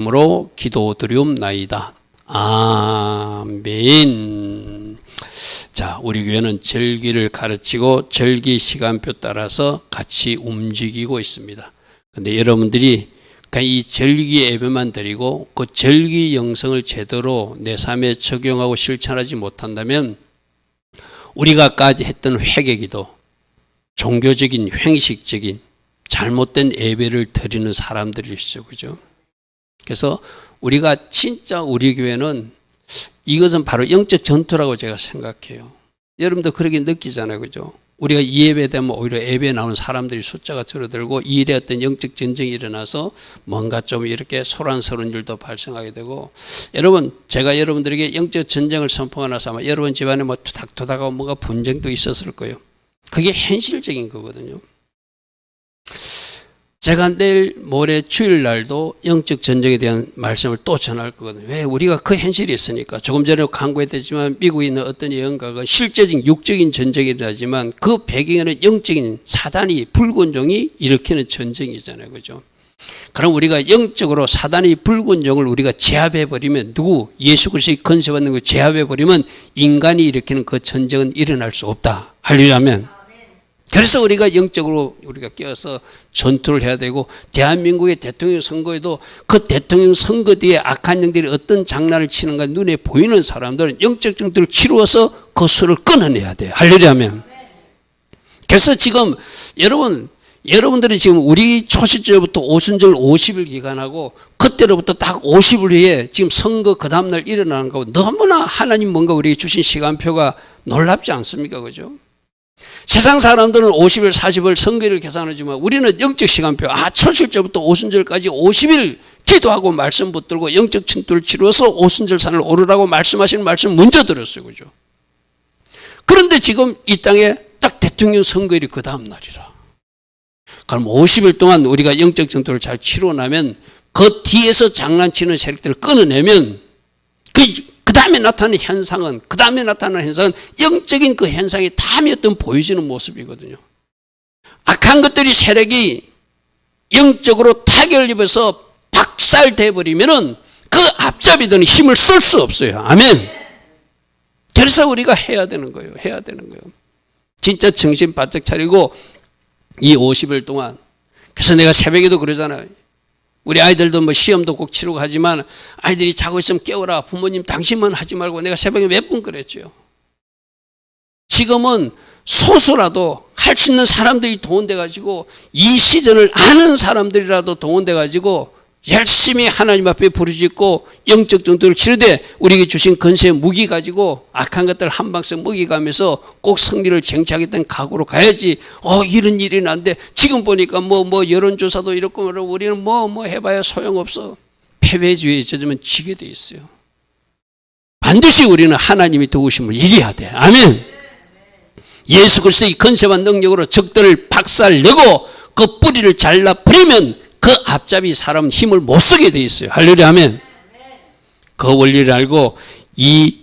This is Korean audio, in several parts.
으로 기도드리옵나이다. 아멘. 자, 우리 교회는 절기를 가르치고 절기 시간표 따라서 같이 움직이고 있습니다. 근데 여러분들이 그냥 이 절기 예배만 드리고 그 절기 영성을 제대로 내 삶에 적용하고 실천하지 못한다면 우리가까지 했던 회개기도, 종교적인 형식적인 잘못된 예배를 드리는 사람들이시죠. 그죠? 그래서 우리가 진짜 우리 교회는 이것은 바로 영적 전투라고 제가 생각해요. 여러분도 그렇게 느끼잖아요. 그죠? 우리가 이 예배 되면 오히려 예배에 나오는 사람들이 숫자가 줄어들고 이 일에 어떤 영적 전쟁이 일어나서 뭔가 좀 이렇게 소란스러운 일도 발생하게 되고, 여러분, 제가 여러분들에게 영적 전쟁을 선포하고 나서 아마 여러분 집안에 뭐 투닥투닥하고 뭔가 분쟁도 있었을 거예요. 그게 현실적인 거거든요. 제가 내일 모레 주일날도 영적 전쟁에 대한 말씀을 또 전할 거거든요. 왜? 우리가 그 현실이 있으니까. 조금 전에 강구했지만 미국에 있는 어떤 예언가가 실제적인 육적인 전쟁이 일어나지만 그 배경에는 영적인 사단이, 붉은 종이 일으키는 전쟁이잖아요. 그죠? 그럼 우리가 영적으로 사단의 붉은 종을 우리가 제압해버리면 누구? 예수 그리스도의 건세받는 걸 제압해버리면 인간이 일으키는 그 전쟁은 일어날 수 없다. 할렐루야면. 그래서 우리가 영적으로 우리가 깨어서 전투를 해야 되고, 대한민국의 대통령 선거에도 그 대통령 선거 뒤에 악한 영들이 어떤 장난을 치는가 눈에 보이는 사람들은 영적 전투를 치루어서 그 수를 끊어내야 돼요. 할렐루야면. 그래서 지금 여러분들이 지금 우리 초시절부터 오순절 50일 기간하고 그때로부터 딱 50일 후에 지금 선거 그 다음날 일어나는 거고 너무나 하나님 뭔가 우리에게 주신 시간표가 놀랍지 않습니까? 그죠? 세상 사람들은 50일, 40일 선거일을 계산하지만 우리는 영적 시간표, 초실절부터 오순절까지 50일 기도하고 말씀 붙들고 영적 침투를 치루어서 오순절산을 오르라고 말씀하시는 말씀 먼저 들었어요. 그죠? 그런데 지금 이 땅에 딱 대통령 선거일이 그 다음 날이라. 그럼 50일 동안 우리가 영적 전투를 잘 치르고 나면 그 뒤에서 장난치는 세력들을 끊어내면 그 다음에 나타나는 현상은 영적인 그 현상이 다음에 어떤 보여지는 모습이거든요. 악한 것들이 세력이 영적으로 타격을 입어서 박살돼 버리면은 그 앞잡이들은 힘을 쓸 수 없어요. 아멘. 그래서 우리가 해야 되는 거예요. 진짜 정신 바짝 차리고 이 50일 동안. 그래서 내가 새벽에도 그러잖아요. 우리 아이들도 뭐 시험도 꼭 치르고 하지만 아이들이 자고 있으면 깨워라. 부모님 당신만 하지 말고. 내가 새벽에 몇 번 그랬죠. 지금은 소수라도 할 수 있는 사람들이 동원돼 가지고 이 시즌을 아는 사람들이라도 동원돼 가지고 열심히 하나님 앞에 부르짖고 영적 전투를 치르되 우리에게 주신 건세의 무기 가지고 악한 것들 한 방씩 먹이가면서 꼭 승리를 쟁취하겠다는 각오로 가야지. 이런 일이 난데 지금 보니까 뭐 여론조사도 이렇고 우리는 뭐 해봐야 소용없어. 패배주의에 젖으면 지게 돼 있어요. 반드시 우리는 하나님이 도우심을 이겨야 돼. 아멘. 예수 그리스도의 건세와 능력으로 적들을 박살내고 그 뿌리를 잘라버리면 그 앞잡이 사람은 힘을 못 쓰게 돼 있어요. 할렐루야 아멘. 그 원리를 알고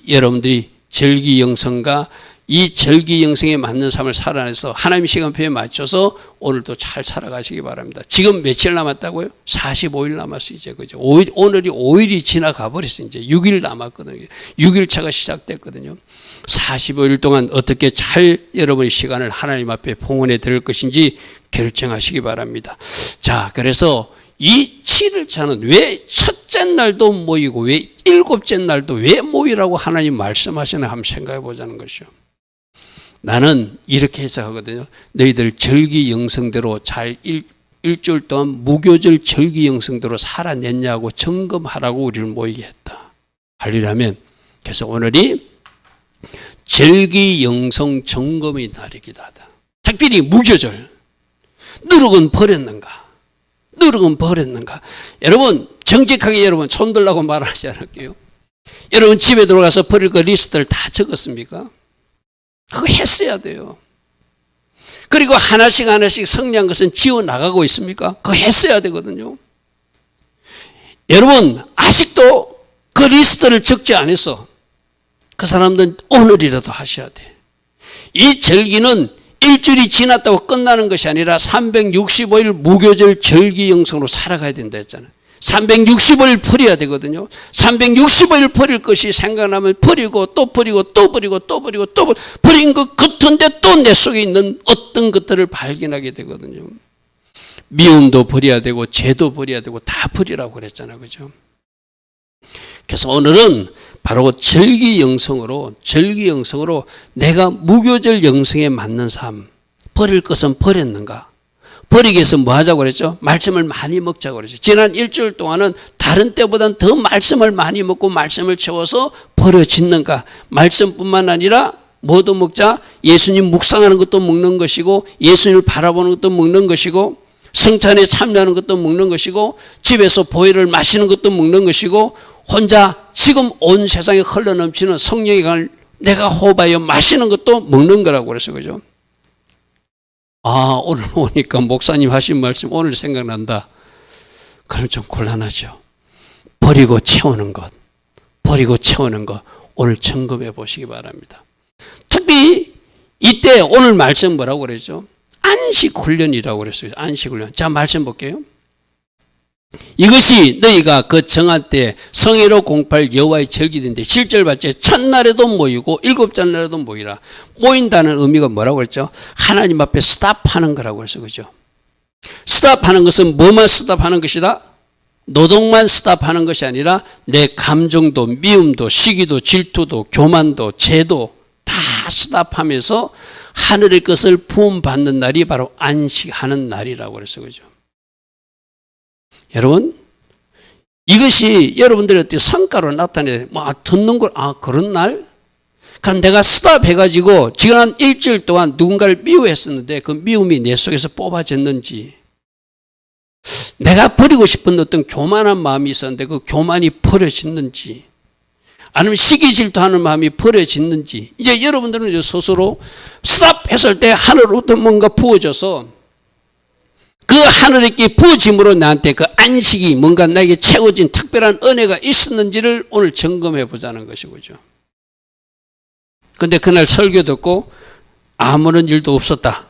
여러분들이 절기 영성과 이 절기 영성에 맞는 삶을 살아내서 하나님의 시간표에 맞춰서 오늘도 잘 살아가시기 바랍니다. 지금 며칠 남았다고요? 45일 남았어요. 이제 그죠? 오늘이 5일이 지나가 버렸어요. 이제 6일 남았거든요. 6일차가 시작됐거든요. 45일 동안 어떻게 잘 여러분의 시간을 하나님 앞에 봉헌해 드릴 것인지 결정하시기 바랍니다. 자, 그래서 이 7일차는 왜 첫째 날도 모이고 왜 7째 날도 왜 모이라고 하나님 말씀하시나 한번 생각해 보자는 것이요. 나는 이렇게 해석하거든요. 너희들 절기 영성대로 잘 일주일 동안 무교절 절기 영성대로 살아냈냐고 점검하라고 우리를 모이게 했다. 할일하면 그래서 오늘이 절기 영성 점검의 날이기도 하다. 특별히 무교절. 누룩은 버렸는가? 여러분 정직하게 여러분 손 들라고 말하지 않을게요. 여러분 집에 들어가서 버릴 거 리스트를 다 적었습니까? 그거 했어야 돼요. 그리고 하나씩 승리한 것은 지워나가고 있습니까? 그거 했어야 되거든요. 여러분 아직도 그 리스트를 적지 않았어. 그 사람들은 오늘이라도 하셔야 돼. 이 절기는 일주일이 지났다고 끝나는 것이 아니라 365일 무교절 절기 영성으로 살아가야 된다 했잖아요. 360을 버려야 되거든요. 360을 버릴 것이 생각나면 버리고 또 버리고 또 버리고 또 버리고 또 버린 것 같은데 또 내 속에 있는 어떤 것들을 발견하게 되거든요. 미움도 버려야 되고 죄도 버려야 되고 다 버리라고 그랬잖아요. 그죠? 그래서 오늘은 바로 절기영성으로 내가 무교절 영성에 맞는 삶, 버릴 것은 버렸는가? 버리기 위해서 뭐 하자고 그랬죠? 말씀을 많이 먹자고 그랬죠. 지난 일주일 동안은 다른 때보다는 더 말씀을 많이 먹고 말씀을 채워서 버려짓는가? 말씀뿐만 아니라 뭐도 먹자? 예수님 묵상하는 것도 먹는 것이고 예수님을 바라보는 것도 먹는 것이고 성찬에 참여하는 것도 먹는 것이고 집에서 보혈을 마시는 것도 먹는 것이고 혼자 지금 온 세상에 흘러넘치는 성령의 강을 내가 호흡하여 마시는 것도 먹는 거라고 그랬어요. 그죠? 아, 오늘 오니까 목사님 하신 말씀 오늘 생각난다. 그럼 좀 곤란하죠. 버리고 채우는 것 오늘 점검해 보시기 바랍니다. 특히 이때 오늘 말씀 뭐라고 그랬죠? 안식훈련이라고 그랬어요. 안식훈련. 자, 말씀 볼게요. 이것이 너희가 그 정한 때 성회로 공포할 여호와의 절기인데 실절 발제 첫날에도 모이고 일곱째 날에도 모이라. 모인다는 의미가 뭐라고 그랬죠? 하나님 앞에 스탑하는 거라고 그랬어요. 그죠? 스탑하는 것은 뭐만 스탑하는 것이다? 노동만 스탑하는 것이 아니라 내 감정도 미움도 시기도 질투도 교만도 죄도 다 스탑하면서 하늘의 것을 부음받는 날이 바로 안식하는 날이라고 그랬어요. 그죠? 여러분, 이것이 여러분들의 어떻게 성과로 나타내, 듣는 걸, 그런 날? 그럼 내가 스탑해가지고 지난 일주일 동안 누군가를 미워했었는데 그 미움이 내 속에서 뽑아졌는지, 내가 버리고 싶은 어떤 교만한 마음이 있었는데 그 교만이 버려졌는지, 아니면 시기 질투하는 마음이 버려졌는지, 이제 여러분들은 이제 스스로 스탑했을 때 하늘로부터 뭔가 부어져서 그 하늘에게 부어짐으로 나한테 그 안식이 뭔가 나에게 채워진 특별한 은혜가 있었는지를 오늘 점검해 보자는 것이죠. 근데 그날 설교 듣고 아무런 일도 없었다.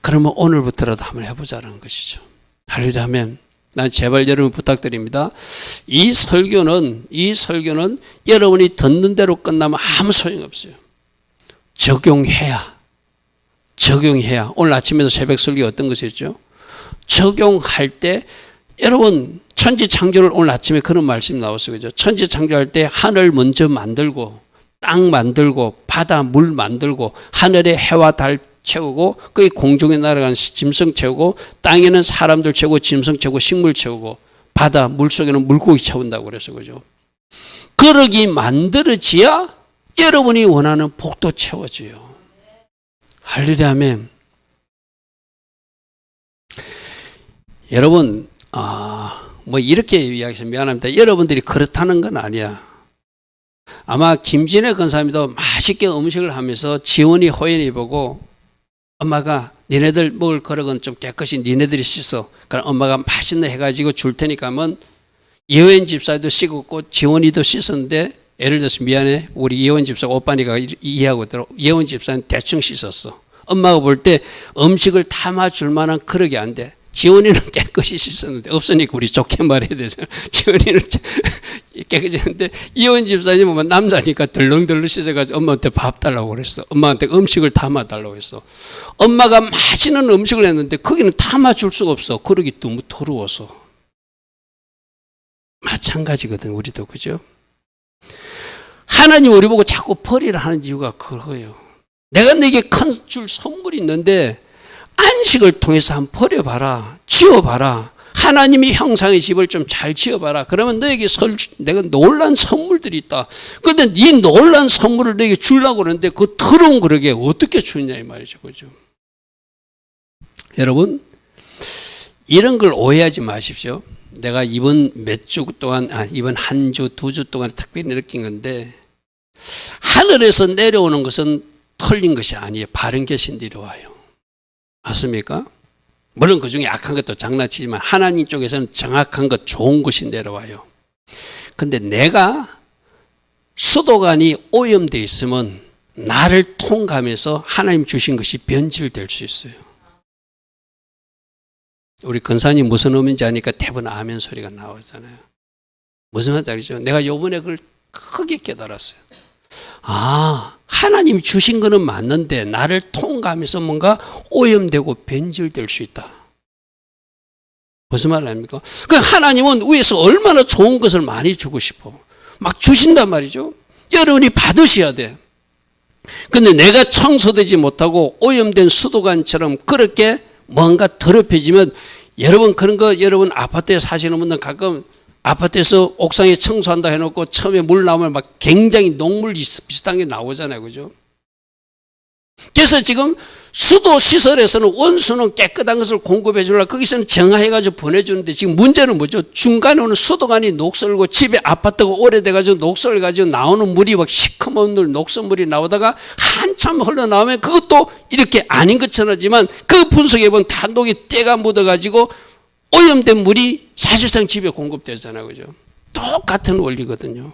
그러면 오늘부터라도 한번 해보자는 것이죠. 할렐루야 하면 난 제발 여러분 부탁드립니다. 이 설교는 여러분이 듣는 대로 끝나면 아무 소용없어요. 적용해야. 오늘 아침에도 새벽 설교 어떤 것이었죠? 적용할 때 여러분 천지창조를 오늘 아침에 그런 말씀이 나왔어요. 그죠? 천지창조할 때 하늘 먼저 만들고 땅 만들고 바다 물 만들고 하늘에 해와 달 채우고 거기 공중에 날아가는 짐승 채우고 땅에는 사람들 채우고 짐승 채우고 식물 채우고 바다 물속에는 물고기 채운다고 그래서 그죠? 그러기 만들어지야 여러분이 원하는 복도 채워져요. 할렐루야 아멘. 여러분 이렇게 이야기해서 미안합니다. 여러분들이 그렇다는 건 아니야. 아마 김진애 권사님도 맛있게 음식을 하면서 지원이 호연이 보고 엄마가 니네들 먹을 그릇은 좀 깨끗이 니네들이 씻어. 그럼 엄마가 맛있는 해가지고 줄 테니까 하면 예원 집사도 씻었고 지원이도 씻었는데 예를 들어서 미안해. 우리 예원 집사 오빠니까 이해하고 들어. 예원 집사는 대충 씻었어. 엄마가 볼 때 음식을 담아줄 만한 그릇이 안 돼. 지원이는 깨끗이 씻었는데 없으니까 우리 좋게 말해야 되잖아. 지원이는 깨끗이 했는데 이원 집사님은 남자니까 덜렁덜렁 씻어가지고 엄마한테 밥 달라고 그랬어. 엄마한테 음식을 담아달라고 했어. 엄마가 맛있는 음식을 했는데 거기는 담아줄 수가 없어. 그릇이 너무 더러워서. 마찬가지거든 우리도. 그죠? 하나님 우리 보고 자꾸 버리라 하는 이유가 그거예요. 내가 너에게 큰 줄 선물이 있는데 안식을 통해서 한번 버려봐라. 지어봐라. 하나님이 형상의 집을 좀 잘 지어봐라. 그러면 너에게 내가 놀란 선물들이 있다. 그런데 이 놀란 선물을 너에게 주려고 그러는데 그 더러운 그릇에 어떻게 주냐 이 말이죠. 그죠? 여러분 이런 걸 오해하지 마십시오. 내가 이번 몇 주 동안 이번 한 주, 두 주 동안 특별히 느낀 건데 하늘에서 내려오는 것은 틀린 것이 아니에요. 바른 것이 내려와요. 맞습니까? 물론 그 중에 악한 것도 장난치지만 하나님 쪽에서는 정확한 것, 좋은 것이 내려와요. 근데 내가 수도관이 오염되어 있으면 나를 통감해서 하나님 주신 것이 변질될 수 있어요. 우리 근사님 무슨 의미인지 아니까 대부분 아멘 소리가 나오잖아요. 무슨 말인지 알죠? 내가 요번에 그걸 크게 깨달았어요. 아, 하나님 주신 거는 맞는데 나를 통과하면서 뭔가 오염되고 변질될 수 있다. 무슨 말 아닙니까? 그 하나님은 위에서 얼마나 좋은 것을 많이 주고 싶어. 막 주신단 말이죠. 여러분이 받으셔야 돼. 근데 내가 청소되지 못하고 오염된 수도관처럼 그렇게 뭔가 더럽혀지면 여러분 그런 거 여러분 아파트에 사시는 분들 가끔 아파트에서 옥상에 청소한다 해놓고 처음에 물 나오면 막 굉장히 녹물 비슷한 게 나오잖아요. 그죠? 그래서 지금 수도 시설에서는 원수는 깨끗한 것을 공급해 주려고 거기서는 정화해가지고 보내주는데 지금 문제는 뭐죠? 중간에 오는 수도관이 녹슬고 집에 아파트가 오래돼가지고 녹슬어가지고 나오는 물이 막 시커먼 물, 녹슨물이 나오다가 한참 흘러나오면 그것도 이렇게 아닌 것처럼 하지만 그 분석해 보면 다 녹이 때가 묻어가지고 오염된 물이 사실상 집에 공급되잖아요. 그죠? 똑같은 원리거든요.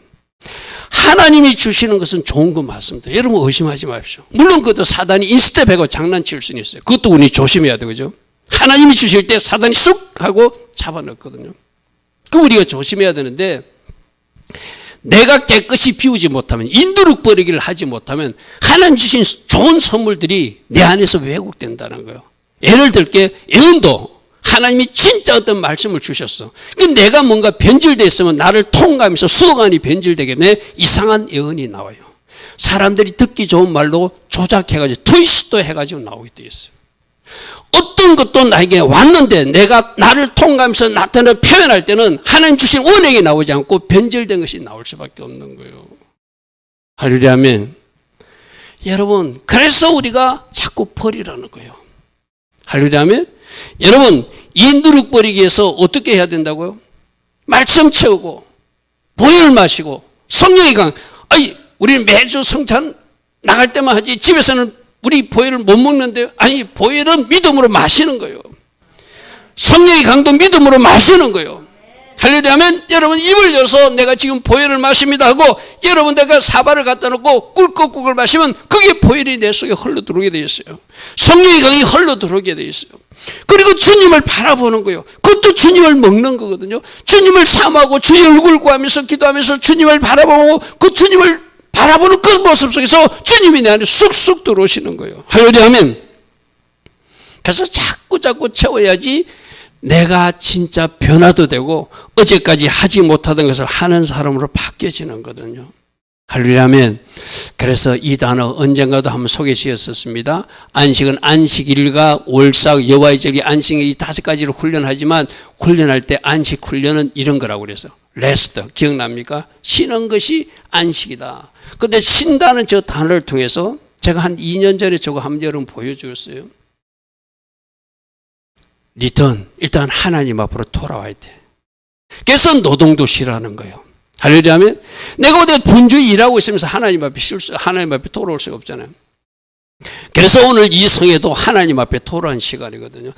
하나님이 주시는 것은 좋은 거 맞습니다. 여러분 의심하지 마십시오. 물론 그것도 사단이 인스텝하고 장난칠 수는 있어요. 그것도 우리 조심해야 되죠. 하나님이 주실 때 사단이 쑥 하고 잡아넣거든요. 그 우리가 조심해야 되는데 내가 깨끗이 비우지 못하면 인두룩 버리기를 하지 못하면 하나님 주신 좋은 선물들이 내 안에서 왜곡된다는 거예요. 예를 들게 예언도 하나님이 진짜 어떤 말씀을 주셨어. 근데 내가 뭔가 변질되어 있으면 나를 통과하면서 수도관이 변질되게 되면 이상한 예언이 나와요. 사람들이 듣기 좋은 말로 조작해가지고 트위스트 해가지고 나오게 되어 있어요. 어떤 것도 나에게 왔는데 내가 나를 통과하면서 나타나 표현할 때는 하나님 주신 원액이 나오지 않고 변질된 것이 나올 수밖에 없는 거예요. 할렐루야 아멘. 여러분 그래서 우리가 자꾸 버리라는 거예요. 할렐루야 아멘. 여러분 인두룩 버리기 위해서 어떻게 해야 된다고요? 말씀 채우고 보혈 마시고 성령이 아니 우리는 매주 성찬 나갈 때만 하지 집에서는 우리 보혈을 못 먹는데요. 아니 보혈은 믿음으로 마시는 거예요. 성령의 강도 믿음으로 마시는 거예요. 할렐루야 하면 여러분 입을 열어서 내가 지금 보혈을 마십니다 하고 여러분 내가 사발을 갖다 놓고 꿀꺽꿀꺽 마시면 그게 보혈이 내 속에 흘러들어오게 되어 있어요. 성령의 강이 흘러들어오게 되어 있어요. 그리고 주님을 바라보는 거예요. 그것도 주님을 먹는 거거든요. 주님을 사모하고 주의 얼굴 구하면서 기도하면서 주님을 바라보고 그 주님을 바라보는 그 모습 속에서 주님이 내 안에 쑥쑥 들어오시는 거예요. 할렐루야 하면 그래서 자꾸 채워야지 내가 진짜 변화도 되고 어제까지 하지 못하던 것을 하는 사람으로 바뀌어지는 거거든요. 할렐루야 아멘. 그래서 이 단어 언젠가도 한번 소개시켰었습니다. 안식은 안식일과 월삭 여호와의 절기 안식일 이 5가지를 훈련하지만 훈련할 때 안식 훈련은 이런 거라고 그래서 레스트 기억납니까? 쉬는 것이 안식이다. 그런데 쉰다는 저 단어를 통해서 제가 한 2년 전에 저거 한번 여러분 보여주었어요. 리턴 일단 하나님 앞으로 돌아와야 돼. 그래서 노동도 쉬라는 거예요. 할렐루야 하면 내가 어디 분주히 일하고 있으면서 하나님 앞에 돌아올 수가 없잖아요. 그래서 오늘 이 성에도 하나님 앞에 돌아온 시간이거든요.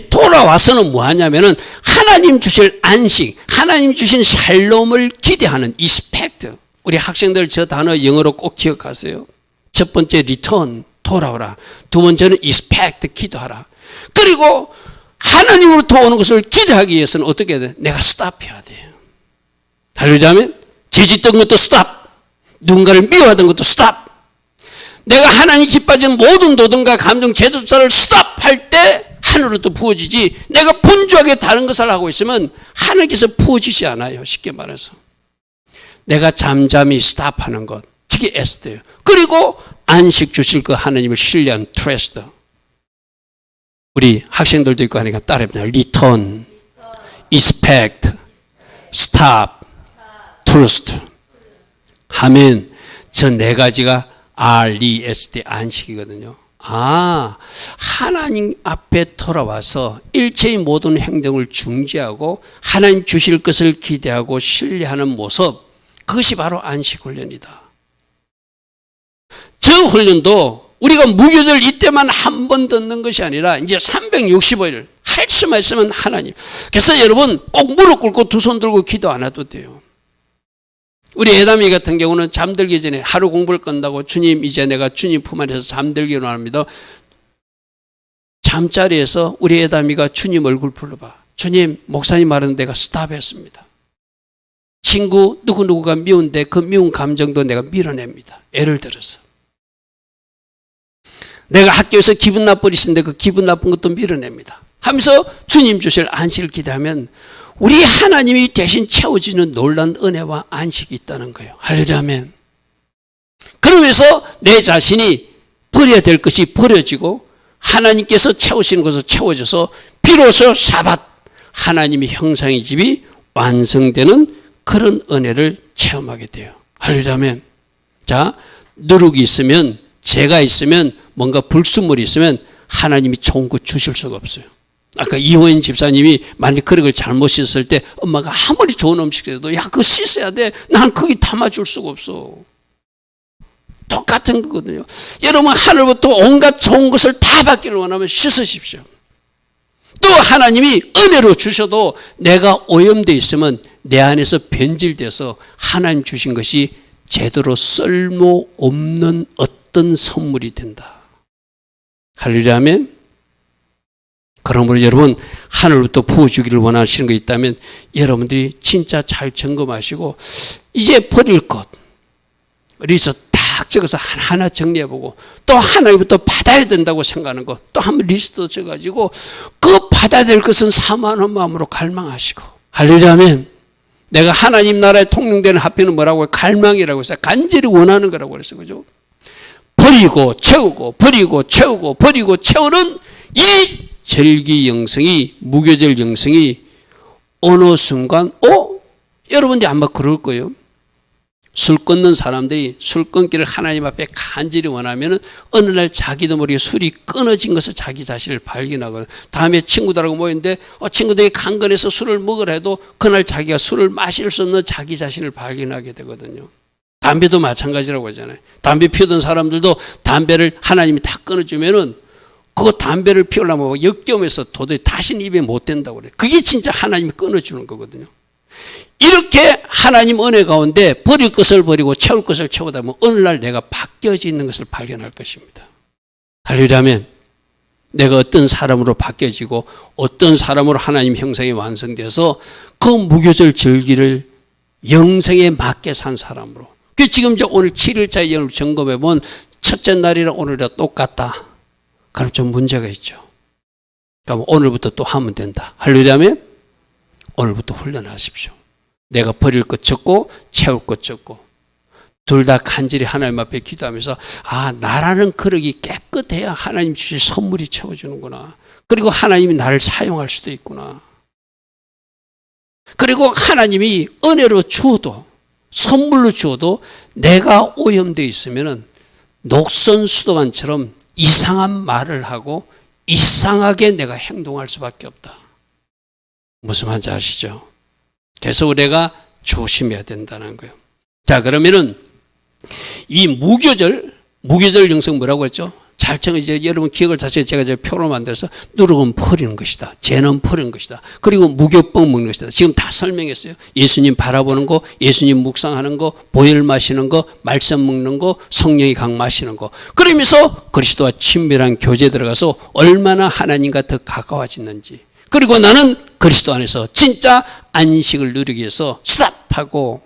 돌아와서는 뭐 하냐면은 하나님 주실 안식, 하나님 주신 샬롬을 기대하는 이스펙트. 우리 학생들 저 단어 영어로 꼭 기억하세요. 첫 번째 리턴 돌아오라. 두 번째는 이스펙트 기도하라. 그리고 하나님으로부터 오는 것을 기대하기 위해서는 어떻게 해야 돼? 내가 스탑해야 돼요. 할렐루야 하면 죄짓던 것도 스탑, 누군가를 미워하던 것도 스탑. 내가 하나님 기뻐하는 모든 노동과 감정 제조차를 스탑할 때 하늘로부터 부어지지 내가 분주하게 다른 것을 하고 있으면 하나님께서 부어지지 않아요. 쉽게 말해서 내가 잠잠히 스탑하는 것 특히 에스더예요. 그리고 안식 주실 그 하나님을 신뢰한 트러스트. 우리 학생들도 있고 하니까 따라해봅니다. 리턴, 이스펙트, 스탑, 트러스트 하면 저 4가지가 REST 안식이거든요. 아, 하나님 앞에 돌아와서 일체의 모든 행동을 중지하고 하나님 주실 것을 기대하고 신뢰하는 모습, 그것이 바로 안식 훈련이다. 저 훈련도 우리가 무교절 이때만 한 번 듣는 것이 아니라 이제 365일 할 수만 있으면 하나님. 그래서 여러분 꼭 무릎 꿇고 두 손 들고 기도 안 해도 돼요. 우리 애담이 같은 경우는 잠들기 전에 하루 공부를 끝나고 주님 이제 내가 주님 품 안에서 잠들기로 합니다. 잠자리에서 우리 애담이가 주님 얼굴 불러봐. 주님, 목사님 말하는 내가 스탑했습니다. 친구 누구누구가 미운데 그 미운 감정도 내가 밀어냅니다. 예를 들어서. 내가 학교에서 기분 나쁘리신데 그 기분 나쁜 것도 밀어냅니다. 하면서 주님 주실 안식을 기대하면 우리 하나님이 대신 채워주는 놀라운 은혜와 안식이 있다는 거예요. 할렐루야 아멘. 그러면서 내 자신이 버려야 될 것이 버려지고 하나님께서 채우시는 것을 채워져서 비로소 샤밧 하나님의 형상의 집이 완성되는 그런 은혜를 체험하게 돼요. 할렐루야 아멘. 자, 누룩이 있으면, 죄가 있으면, 뭔가 불순물이 있으면 하나님이 좋은 거 주실 수가 없어요. 아까 이호연 집사님이 만약 그릇을 잘못 씻었을 때 엄마가 아무리 좋은 음식이라도 야 그거 씻어야 돼. 난 거기 담아줄 수가 없어. 똑같은 거거든요. 여러분 하늘부터 온갖 좋은 것을 다 받기를 원하면 씻으십시오. 또 하나님이 은혜로 주셔도 내가 오염되어 있으면 내 안에서 변질돼서 하나님 주신 것이 제대로 쓸모없는 어떤 선물이 된다. 할렐루야 아멘. 그러므로 여러분 하늘부터 부어주기를 원하시는 거 있다면 여러분들이 진짜 잘 점검하시고 이제 버릴 것 리스트 딱 적어서 하나하나 정리해보고 또 하나님부터 받아야 된다고 생각하는 것 또 한번 리스트 적어가지고 그 받아야 될 것은 사모하는 마음으로 갈망하시고 할렐루야 아멘. 내가 하나님 나라에 통용되는 합의는 뭐라고 해요? 갈망이라고 해서 간절히 원하는 거라고 그랬어요. 그죠? 버리고 채우고 버리고 채우고 버리고 채우는 이 절기 영성이 무교절 영성이 어느 순간 여러분들이 아마 그럴 거예요. 술 끊는 사람들이 술 끊기를 하나님 앞에 간절히 원하면 어느 날 자기도 모르게 술이 끊어진 것을 자기 자신을 발견하거든. 다음에 친구들하고 모였는데 친구들이 강건해서 술을 먹으라 해도 그날 자기가 술을 마실 수 없는 자기 자신을 발견하게 되거든요. 담배도 마찬가지라고 하잖아요. 담배 피우던 사람들도 담배를 하나님이 다 끊어주면은 그 담배를 피우려면 역겨움에서 도저히 다시는 입에 못 댄다고 그래요. 그게 진짜 하나님이 끊어주는 거거든요. 이렇게 하나님 은혜 가운데 버릴 것을 버리고 채울 것을 채우다 보면 어느 날 내가 바뀌어져 있는 것을 발견할 것입니다. 할렐루야 아멘. 내가 어떤 사람으로 바뀌어지고 어떤 사람으로 하나님 형상이 완성돼서 그 무교절 절기를 영생에 맞게 산 사람으로. 지금 오늘 7일차 영을 점검해 보면 첫째 날이랑 오늘이랑 똑같다. 그럼 좀 문제가 있죠. 그럼 오늘부터 또 하면 된다. 할렐루야 아멘. 오늘부터 훈련하십시오. 내가 버릴 것 적고 채울 것 적고 둘 다 간절히 하나님 앞에 기도하면서 나라는 그릇이 깨끗해야 하나님 주실 선물이 채워주는구나. 그리고 하나님이 나를 사용할 수도 있구나. 그리고 하나님이 은혜로 주어도 선물로 주어도 내가 오염되어 있으면 녹선수도관처럼 이상한 말을 하고 이상하게 내가 행동할 수밖에 없다. 무슨 말인지 아시죠? 그래서 우리가 조심해야 된다는 거예요. 자, 그러면은 이 무교절 영성 뭐라고 했죠? 잘 이제 여러분 기억을 다시 제가 표로 만들어서 누룩은 버리는 것이다. 죄는 버리는 것이다. 그리고 무교병 먹는 것이다. 지금 다 설명했어요. 예수님 바라보는 거, 예수님 묵상하는 거, 보혈 마시는 거, 말씀 먹는 거, 성령의 강 마시는 거. 그러면서 그리스도와 친밀한 교제에 들어가서 얼마나 하나님과 더 가까워지는지. 그리고 나는 그리스도 안에서 진짜 안식을 누리기 위해서 스탑하고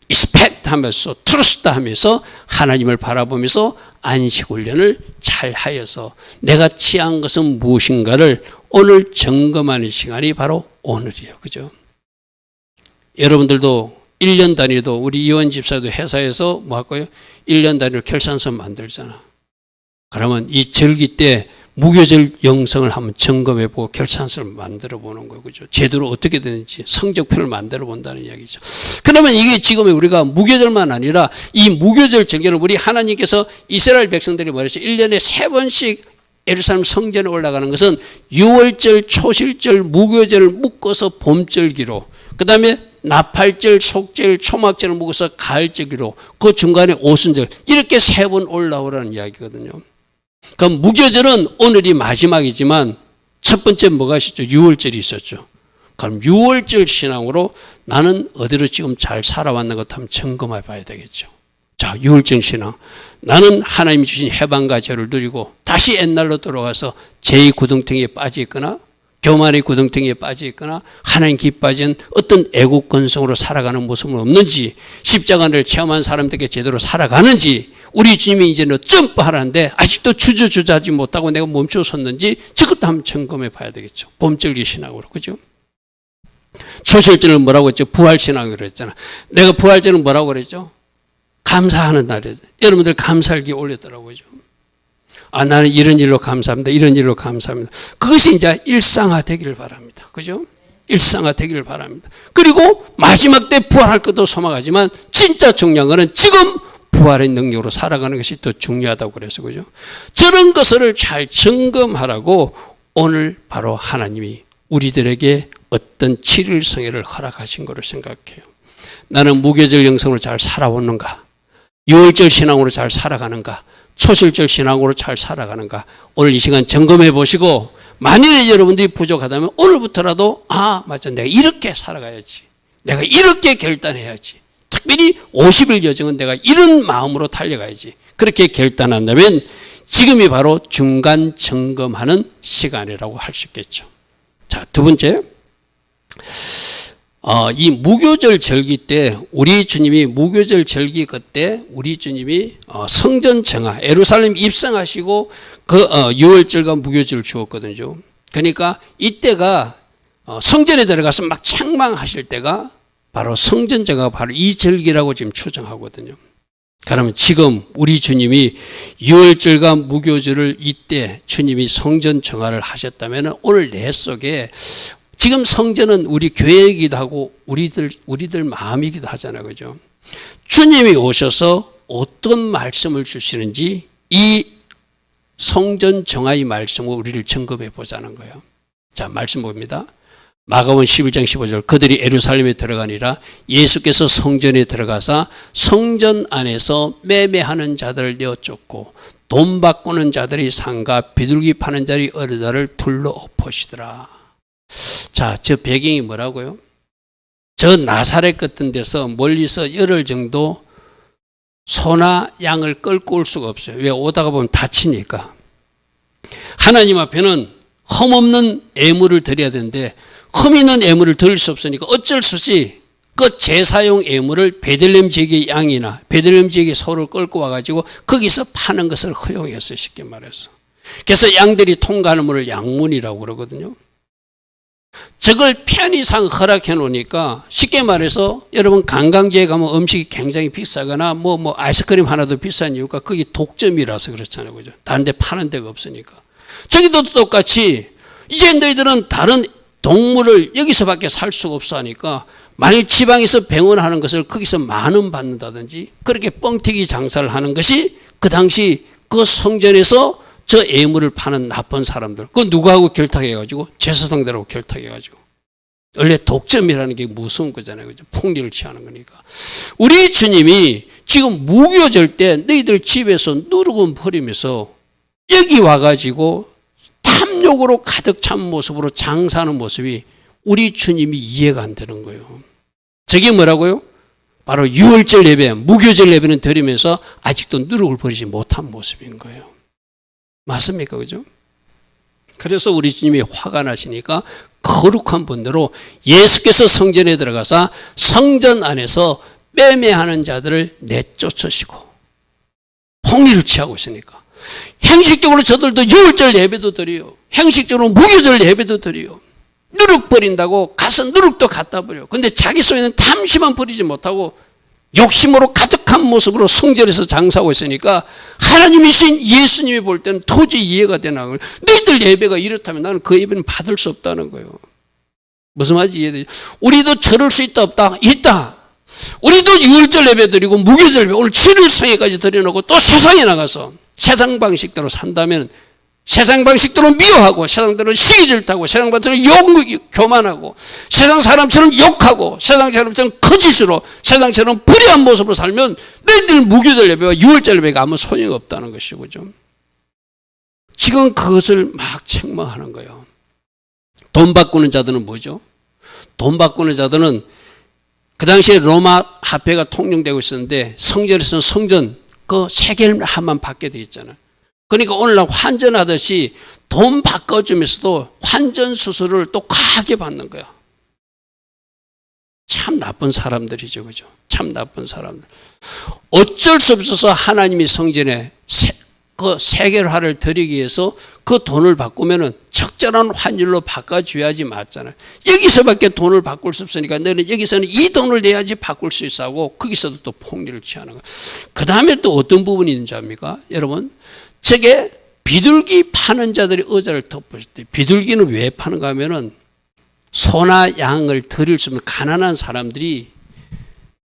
리스펙트 하면서 트러스트 하면서 하나님을 바라보면서 안식 훈련을 잘 하여서 내가 취한 것은 무엇인가를 오늘 점검하는 시간이 바로 오늘이에요. 그죠? 여러분들도 1년 단위도 우리 이원 집사도 회사에서 뭐 할 거예요? 1년 단위로 결산서 만들잖아. 그러면 이 절기 때 무교절 영성을 한번 점검해보고 결산서를 만들어보는 거예요. 그죠? 제대로 어떻게 되는지 성적표를 만들어본다는 이야기죠. 그러면 이게 지금 우리가 무교절만 아니라 이 무교절 절기를 우리 하나님께서 이스라엘 백성들이 말했죠. 1년에 3번씩 예루살렘 성전에 올라가는 것은 6월절, 초실절, 무교절을 묶어서 봄절기로 그 다음에 나팔절, 속절, 초막절을 묶어서 가을절기로 그 중간에 오순절 이렇게 3번 올라오라는 이야기거든요. 그럼 무교절은 오늘이 마지막이지만 첫 번째 뭐가 있었죠? 6월절이 있었죠. 그럼 6월절 신앙으로 나는 어디로 지금 잘 살아왔는 것 한번 점검해 봐야 되겠죠. 자, 6월절 신앙. 나는 하나님이 주신 해방과 죄를 누리고 다시 옛날로 돌아가서 죄의 구덩텅이에 빠져 있거나 교만의 구덩텅이에 빠져 있거나 하나님 기뻐하지 어떤 애국 근성으로 살아가는 모습은 없는지, 십자가를 체험한 사람들에게 제대로 살아가는지, 우리 주님이 이제는 점프하라는데 아직도 주저주저하지 못하고 내가 멈춰섰는지 저것도 한번 점검해 봐야 되겠죠. 봄절기 신앙으로. 그죠? 초실절을 뭐라고 했죠? 부활신앙으로 했잖아. 내가 부활절은 뭐라고 그랬죠? 감사하는 날이에요. 여러분들 감사일기 올렸더라고요. 아, 나는 이런 일로 감사합니다. 이런 일로 감사합니다. 그것이 이제 일상화 되기를 바랍니다. 그죠? 일상화 되기를 바랍니다. 그리고 마지막 때 부활할 것도 소망하지만 진짜 중요한 것은 지금 부활의 능력으로 살아가는 것이 더 중요하다고 그래서, 그죠? 저런 것을 잘 점검하라고 오늘 바로 하나님이 우리들에게 어떤 7일 성회를 허락하신 것을 생각해요. 나는 무교절 영성으로 잘 살아오는가? 6월절 신앙으로 잘 살아가는가? 초실절 신앙으로 잘 살아가는가? 오늘 이 시간 점검해 보시고, 만일에 여러분들이 부족하다면 오늘부터라도 맞아, 내가 이렇게 살아가야지, 내가 이렇게 결단해야지, 특별히 50일 여정은 내가 이런 마음으로 달려가야지, 그렇게 결단한다면 지금이 바로 중간 점검하는 시간이라고 할 수 있겠죠. 자, 두 번째, 이 무교절 절기 때 우리 주님이 무교절 절기 그때 우리 주님이 성전 정화, 예루살렘 입성하시고 그 6월절과 무교절을 주었거든요. 그러니까 이때가 성전에 들어가서 막 책망하실 때가 바로 성전 정화가 바로 이 절기라고 지금 추정하거든요. 그러면 지금 우리 주님이 6월절과 무교절을 이때 주님이 성전 정화를 하셨다면 오늘 내 속에 지금 성전은 우리 교회이기도 하고 우리들 마음이기도 하잖아요. 그죠? 주님이 오셔서 어떤 말씀을 주시는지 이 성전 정화의 말씀으로 우리를 점검해 보자는 거예요. 자, 말씀 봅니다. 마가복음 11장 15절, 그들이 예루살렘에 들어가니라 예수께서 성전에 들어가사 성전 안에서 매매하는 자들을 내어쫓고 돈 바꾸는 자들이 상가, 비둘기 파는 자들이 어르다를 둘러 엎으시더라. 자, 저 배경이 뭐라고요? 저 나사렛 같은 데서 멀리서 열흘 정도 소나 양을 끌고 올 수가 없어요. 왜? 오다가 보면 다치니까. 하나님 앞에는 흠없는 애물을 드려야 되는데 흠 있는 애물을 드릴 수 없으니까 어쩔 수 없이 그 제사용 애물을 베들레헴 지역의 양이나 베들레헴 지역의 소를 끌고 와가지고 거기서 파는 것을 허용했어요. 쉽게 말해서. 그래서 양들이 통과하는 문을 양문이라고 그러거든요. 저걸 편의상 허락해 놓으니까 쉽게 말해서 여러분 관광지에 가면 음식이 굉장히 비싸거나 뭐 아이스크림 하나도 비싼 이유가 거기 독점이라서 그렇잖아요. 그죠? 다른 데 파는 데가 없으니까. 저기도 똑같이 이제 너희들은 다른 동물을 여기서밖에 살 수가 없어 하니까 만일 지방에서 병원하는 것을 거기서 10,000원 받는다든지 그렇게 뻥튀기 장사를 하는 것이 그 당시 그 성전에서 저 애물을 파는 나쁜 사람들, 그거 누구하고 결탁해가지고? 제사상들하고 결탁해가지고. 원래 독점이라는 게 무서운 거잖아요. 그죠? 폭리를 취하는 거니까. 우리 주님이 지금 무교절 때 너희들 집에서 누르고 버리면서 여기 와가지고 탐욕으로 가득 찬 모습으로 장사하는 모습이 우리 주님이 이해가 안 되는 거예요. 저게 뭐라고요? 바로 6월절 예배, 무교절 예배는 드리면서 아직도 누룩을 버리지 못한 모습인 거예요. 맞습니까? 그죠? 그래서 우리 주님이 화가 나시니까 거룩한 분대로 예수께서 성전에 들어가서 성전 안에서 매매하는 자들을 내쫓으시고 폭리를 취하고 있으니까 형식적으로 저들도 6월절 예배도 드려요. 형식적으로 무교절 예배도 드려요. 누룩 버린다고 가서 누룩도 갖다 버려요. 근데 자기 속에는 탐심만 버리지 못하고 욕심으로 가득한 모습으로 성전에서 장사하고 있으니까 하나님이신 예수님이 볼 때는 도저히 이해가 되나. 너희들 예배가 이렇다면 나는 그 예배는 받을 수 없다는 거예요. 무슨 말인지 이해되죠? 우리도 저럴 수 있다 없다? 있다. 우리도 6월절 예배 드리고 무교절 예배 오늘 7일 성회까지 드려놓고 또 세상에 나가서 세상 방식대로 산다면 세상 방식대로 미워하고 세상대로 시기질투하고 세상 방식대로 교만하고 세상 사람처럼 욕하고 세상 사람처럼 거짓으로 세상처럼 불의한 모습으로 살면 너희들 무교절 예배와 6월절 예배가 아무 소용이 없다는 것이죠. 그죠? 지금 그것을 막 책망하는 거예요. 돈 바꾸는 자들은 뭐죠? 돈 바꾸는 자들은 그 당시에 로마 화폐가 통용되고 있었는데 성전에서는 성전 그 세겔 한만 받게 돼 있잖아요. 그러니까 오늘날 환전하듯이 돈 바꿔주면서도 환전 수수료를 또 과하게 받는 거야. 참 나쁜 사람들이죠. 그죠? 참 나쁜 사람들. 어쩔 수 없어서 하나님이 성전에 그 세겔화를 드리기 위해서 그 돈을 바꾸면은 적절한 환율로 바꿔줘야지 맞잖아요. 여기서밖에 돈을 바꿀 수 없으니까 너는 여기서는 이 돈을 내야지 바꿀 수 있어 하고 거기서도 또 폭리를 취하는 거예요. 그 다음에 또 어떤 부분이 있는지 압니까? 여러분, 저게 비둘기 파는 자들이 의자를 덮으실 때, 비둘기는 왜 파는가 하면은 소나 양을 드릴 수 없는 가난한 사람들이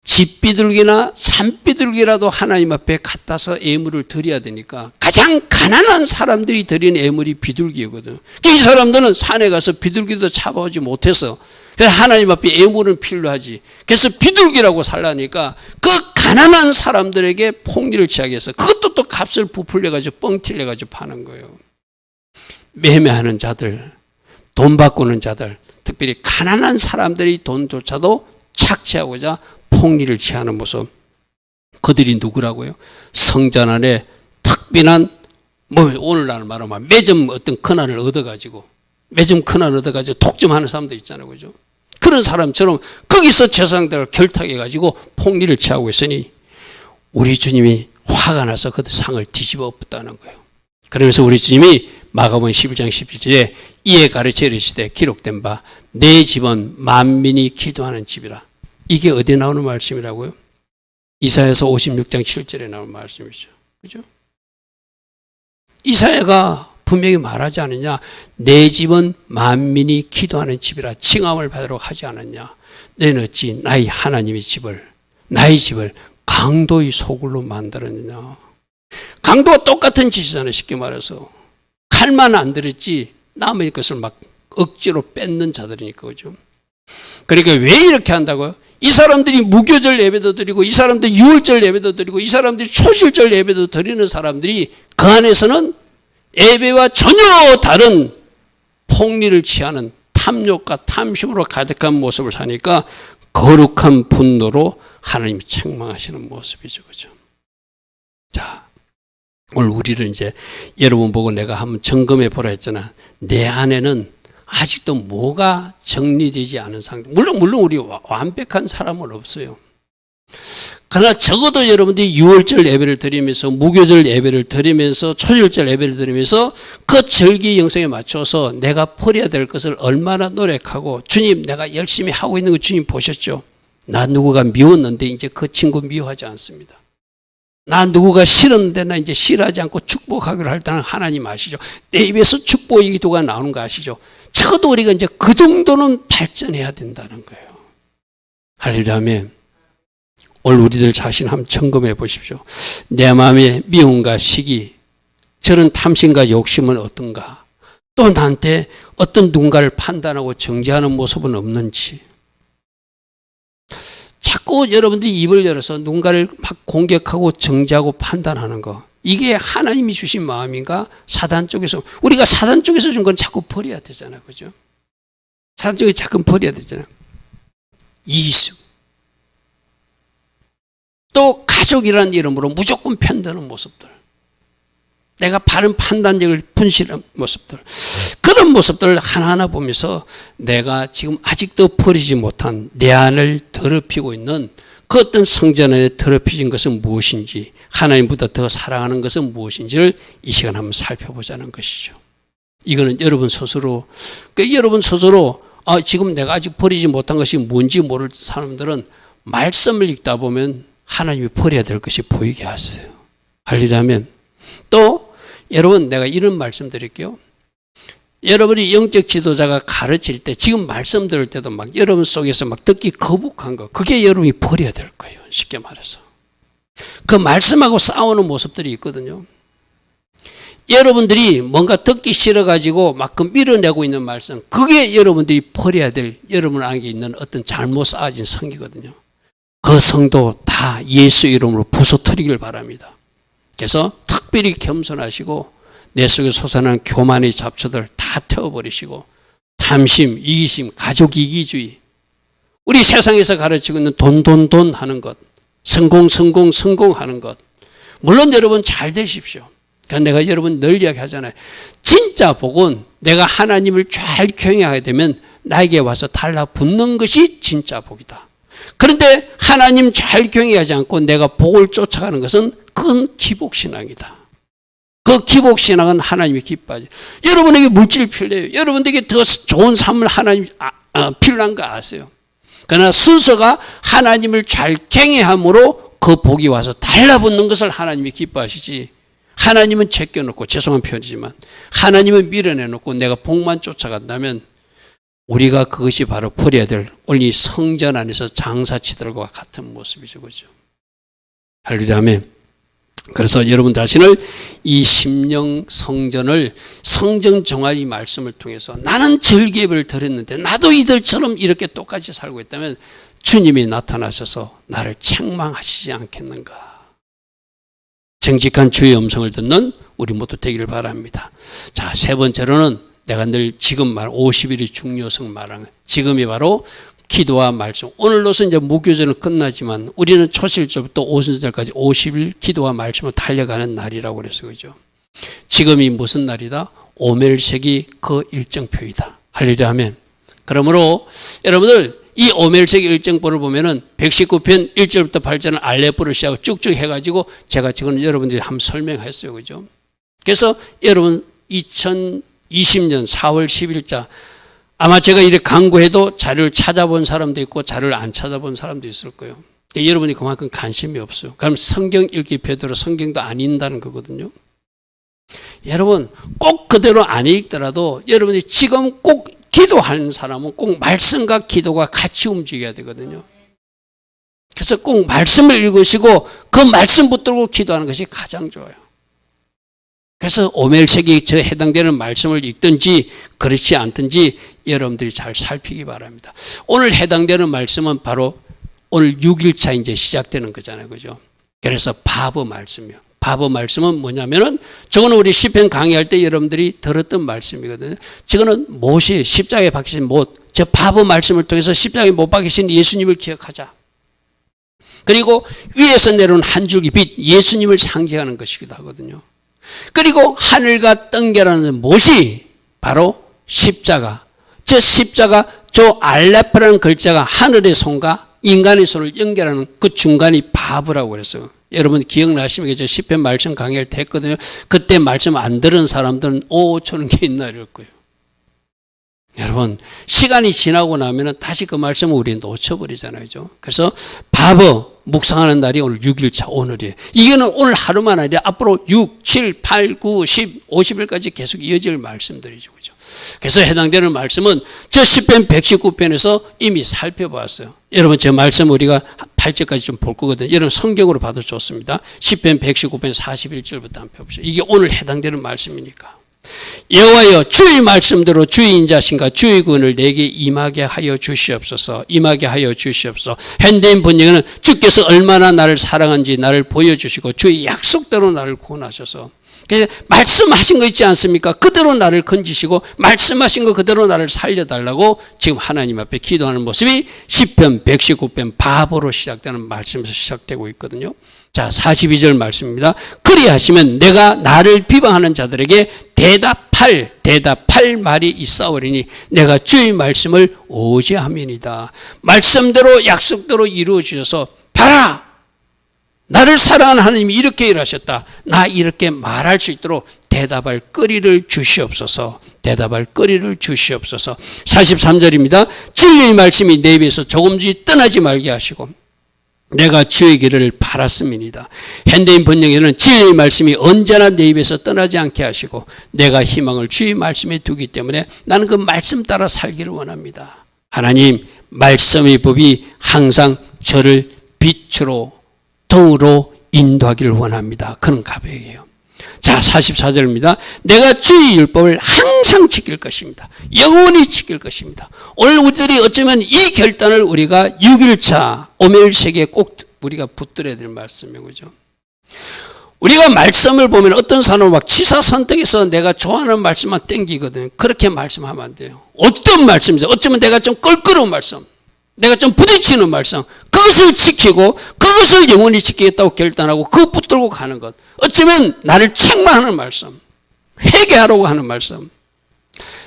집비둘기나 산비둘기라도 하나님 앞에 갖다서 예물을 드려야 되니까 가장 가난한 사람들이 드리는 예물이 비둘기거든. 이 사람들은 산에 가서 비둘기도 잡아오지 못해서 그래서 하나님 앞에 예물은 필요하지. 그래서 비둘기라고 살라니까 그 가난한 사람들에게 폭리를 취하게 해서 그것도 또 값을 부풀려가지고 뻥튀 내가지고 파는 거예요. 매매하는 자들, 돈 바꾸는 자들, 특별히 가난한 사람들이 돈조차도 착취하고자 폭리를 취하는 모습. 그들이 누구라고요? 성전 안에 특별한 오늘날 말하면 매점 어떤 권한을 얻어가지고 독점하는 사람도 있잖아요. 그죠? 그런 사람처럼 거기서 재산들을 결탁해가지고 폭리를 취하고 있으니 우리 주님이 화가 나서 그 상을 뒤집어 엎었다는 거예요. 그러면서 우리 주님이 마가복음 11장 17절에 이에 가르쳐 이르시되 기록된 바 내 집은 만민이 기도하는 집이라. 이게 어디에 나오는 말씀이라고요? 이사야서 56장 7절에 나오는 말씀이죠. 그죠? 이사야가 분명히 말하지 않느냐? 내 집은 만민이 기도하는 집이라 칭함을 받도록 하지 않았냐? 너는 어찌 나의 하나님의 집을, 나의 집을 강도의 소굴로 만들었느냐? 강도가 똑같은 짓이잖아요. 쉽게 말해서. 칼만 안 들었지 남의 것을 막 억지로 뺏는 자들이니까. 그죠? 그러니까 왜 이렇게 한다고요? 이 사람들이 무교절 예배도 드리고 이 사람들이 유월절 예배도 드리고 이 사람들이 초실절 예배도 드리는 사람들이 그 안에서는 예배와 전혀 다른 폭리를 취하는 탐욕과 탐심으로 가득한 모습을 사니까 거룩한 분노로 하나님이 책망하시는 모습이죠. 그죠? 자, 오늘 우리를 이제 여러분 보고 내가 한번 점검해 보라 했잖아. 내 안에는 아직도 뭐가 정리되지 않은 상태. 물론 우리 완벽한 사람은 없어요. 그러나 적어도 여러분들이 유월절 예배를 드리면서 무교절 예배를 드리면서 초절절 예배를 드리면서 그 절기 영성에 맞춰서 내가 버려야 될 것을 얼마나 노력하고 주님 내가 열심히 하고 있는 거 주님 보셨죠? 나 누구가 미웠는데 이제 그 친구 미워하지 않습니다. 나 누구가 싫었는데 나 이제 싫어하지 않고 축복하기로 할 때는 하나님 아시죠? 내 입에서 축복의 기도가 나오는 거 아시죠? 적어도 우리가 이제 그 정도는 발전해야 된다는 거예요. 할렐루야면 오늘 우리들 자신 한번 점검해 보십시오. 내 마음의 미움과 시기, 저런 탐심과 욕심은 어떤가? 또 나한테 어떤 누군가를 판단하고 정죄하는 모습은 없는지. 자꾸 여러분들이 입을 열어서 누군가를 막 공격하고 정죄하고 판단하는 거. 이게 하나님이 주신 마음인가? 사단 쪽에서. 우리가 사단 쪽에서 준 건 자꾸 버려야 되잖아요. 그죠? 사단 쪽에 자꾸 버려야 되잖아요. 이기수. 또 가족이라는 이름으로 무조건 편드는 모습들. 내가 바른 판단력을 분실한 모습들. 그런 모습들을 하나하나 보면서 내가 지금 아직도 버리지 못한 내 안을 더럽히고 있는 그 어떤 성전 안에 더럽혀진 것은 무엇인지, 하나님보다 더 사랑하는 것은 무엇인지를 이 시간 한번 살펴보자는 것이죠. 이거는 여러분 스스로, 지금 내가 아직 버리지 못한 것이 뭔지 모를 사람들은 말씀을 읽다 보면 하나님이 버려야 될 것이 보이게 하세요. 할일하면 또 여러분 내가 이런 말씀 드릴게요. 여러분이 영적 지도자가 가르칠 때 지금 말씀 들을 때도 막 여러분 속에서 막 듣기 거북한 거 그게 여러분이 버려야 될 거예요. 쉽게 말해서. 그 말씀하고 싸우는 모습들이 있거든요. 여러분들이 뭔가 듣기 싫어가지고 막 그 밀어내고 있는 말씀 그게 여러분들이 버려야 될 여러분 안에 있는 어떤 잘못 쌓아진 성이거든요. 그 성도 다 예수 이름으로 부서뜨리길 바랍니다. 그래서 특별히 겸손하시고 내 속에 솟아나는 교만의 잡초들 다 태워버리시고 탐심, 이기심, 가족 이기주의 우리 세상에서 가르치고 있는 돈 하는 것 성공 하는 것 물론 여러분 잘 되십시오. 그러니까 내가 여러분 늘 이야기하잖아요. 진짜 복은 내가 하나님을 잘 경외하게 되면 나에게 와서 달라붙는 것이 진짜 복이다. 그런데 하나님 잘 경외하지 않고 내가 복을 쫓아가는 것은 그건 기복신앙이다. 그 기복신앙은 하나님이 기뻐하지. 여러분에게 물질 필요해요. 여러분에게 더 좋은 삶을 하나님 필요한 거 아세요? 그러나 순서가 하나님을 잘 경외함으로 그 복이 와서 달라붙는 것을 하나님이 기뻐하시지. 하나님은 제껴놓고, 죄송한 표현이지만 하나님은 밀어내놓고 내가 복만 쫓아간다면 우리가 그것이 바로 버려야 될 오늘 이 성전 안에서 장사치들과 같은 모습이죠. 그죠? 할렐루야 아멘. 그래서 여러분 자신을 이 심령 성전을 성전 정화의 말씀을 통해서 나는 절개를 드렸는데 나도 이들처럼 이렇게 똑같이 살고 있다면 주님이 나타나셔서 나를 책망하시지 않겠는가. 정직한 주의 음성을 듣는 우리 모두 되기를 바랍니다. 자, 세 번째로는 내가 늘 지금 말 50일의 중요성 말하는 지금이 바로 기도와 말씀. 오늘로서 이제 무교절은 끝나지만 우리는 초실절부터 오순절까지 50일 기도와 말씀을 달려가는 날이라고 그래서 그죠. 지금이 무슨 날이다? 오멜색이 그 일정표이다. 할렐루야 아멘. 그러므로 여러분들 이 오멜색 일정표를 보면은 119편 1절부터 8절은 알레포를 시작하고 쭉쭉 해가지고 제가 지금 여러분들이 한번 설명했어요. 그죠? 그래서 여러분 2020년 4월 10일자 아마 제가 이렇게 강구해도 자료를 찾아본 사람도 있고 자료를 안 찾아본 사람도 있을 거예요. 여러분이 그만큼 관심이 없어요. 그럼 성경 읽기 배도로 성경도 안 읽는다는 거거든요. 여러분 꼭 그대로 안 읽더라도 여러분이 지금 꼭 기도하는 사람은 꼭 말씀과 기도가 같이 움직여야 되거든요. 그래서 꼭 말씀을 읽으시고 그 말씀 붙들고 기도하는 것이 가장 좋아요. 그래서 오멜색이 저 해당되는 말씀을 읽든지 그렇지 않든지 여러분들이 잘 살피기 바랍니다. 오늘 해당되는 말씀은 바로 오늘 6일차 이제 시작되는 거잖아요. 그죠? 그래서 바보 말씀이요. 바보 말씀은 뭐냐면은 저거는 우리 시편 강의할 때 여러분들이 들었던 말씀이거든요. 저거는 못이 십자가에 박히신 못, 저 바보 말씀을 통해서 십자가에 못 박히신 예수님을 기억하자. 그리고 위에서 내려온 한 줄기 빛, 예수님을 상징하는 것이기도 하거든요. 그리고 하늘과 뜬결하는 못이 바로 십자가. 저 십자가, 저 알레프라는 글자가 하늘의 손과 인간의 손을 연결하는 그 중간이 바보라고 그랬어요. 여러분 기억나시면 저 시편 말씀 강의를 했거든요. 그때 말씀 안 들은 사람들은 저는 게 있나 이럴 거예요. 여러분 시간이 지나고 나면 다시 그 말씀을 우리 놓쳐버리잖아요. 그래서 바보 묵상하는 날이 오늘 6일차 오늘이에요. 이거는 오늘 하루만 아니라 앞으로 6, 7, 8, 9, 10, 50일까지 계속 이어질 말씀들이죠. 그죠? 그래서 해당되는 말씀은 저 시편 119편에서 이미 살펴봤어요. 여러분 저 말씀 우리가 8절까지 좀 볼 거거든요. 여러분 성경으로 봐도 좋습니다. 시편 119편 41절부터 한번 펴보시죠. 이게 오늘 해당되는 말씀이니까. 여호와여 주의 말씀대로 주의 인자신과 주의 구원을 내게 임하게 하여 주시옵소서. 임하게 하여 주시옵소서. 현대인 번역에는 주께서 얼마나 나를 사랑한지 나를 보여주시고 주의 약속대로 나를 구원하셔서 말씀하신 거 있지 않습니까? 그대로 나를 건지시고 말씀하신 거 그대로 나를 살려달라고 지금 하나님 앞에 기도하는 모습이 시편 119편 바보로 시작되는 말씀에서 시작되고 있거든요. 자 42절 말씀입니다. 그리하시면 내가 나를 비방하는 자들에게 대답할 말이 있사오리니 내가 주의 말씀을 오지함이니이다. 말씀대로 약속대로 이루어 주셔서 봐라 나를 사랑하는 하나님이 이렇게 일하셨다. 나 이렇게 말할 수 있도록 대답할 거리를 주시옵소서. 대답할 거리를 주시옵소서. 43절입니다. 진리의 말씀이 내 입에서 조금씩 떠나지 말게 하시고 내가 주의 길을 바랐음이니이다. 현대인 번역에는 진리의 말씀이 언제나 내 입에서 떠나지 않게 하시고 내가 희망을 주의 말씀에 두기 때문에 나는 그 말씀 따라 살기를 원합니다. 하나님 말씀의 법이 항상 저를 빛으로 통으로 인도하기를 원합니다. 그런 고백이에요. 자 44절입니다. 내가 주의 율법을 항상 지킬 것입니다. 영원히 지킬 것입니다. 오늘 우리들이 어쩌면 이 결단을 우리가 6일차 오멜색에 꼭 우리가 붙들어야 될 말씀이에요. 그죠? 우리가 말씀을 보면 어떤 사람은 막 치사 선택해서 내가 좋아하는 말씀만 땡기거든요. 그렇게 말씀하면 안 돼요. 어떤 말씀이죠? 어쩌면 내가 좀 껄끄러운 말씀 내가 좀 부딪히는 말씀, 그것을 지키고 그것을 영원히 지키겠다고 결단하고 그것 붙들고 가는 것. 어쩌면 나를 책망하는 말씀, 회개하라고 하는 말씀.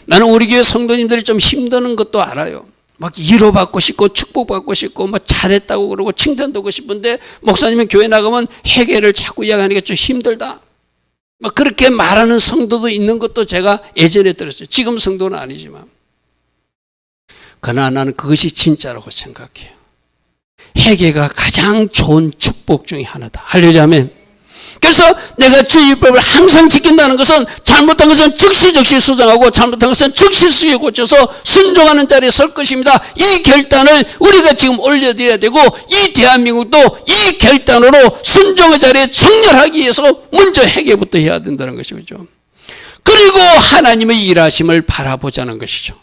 나는 우리 교회 성도님들이 좀 힘드는 것도 알아요. 막 위로받고 싶고 축복받고 싶고 막 잘했다고 그러고 칭찬도 하고 싶은데 목사님은 교회 나가면 회개를 자꾸 이야기하니까 좀 힘들다. 막 그렇게 말하는 성도도 있는 것도 제가 예전에 들었어요. 지금 성도는 아니지만. 그러나 나는 그것이 진짜라고 생각해요. 회개가 가장 좋은 축복 중에 하나다. 할렐루야 아멘. 그래서 내가 주의 율법을 항상 지킨다는 것은 잘못한 것은 즉시 수정하고 잘못한 것은 즉시 고쳐서 순종하는 자리에 설 것입니다. 이 결단을 우리가 지금 올려드려야 되고 이 대한민국도 이 결단으로 순종의 자리에 청렬하기 위해서 먼저 회개부터 해야 된다는 것이죠. 그리고 하나님의 일하심을 바라보자는 것이죠.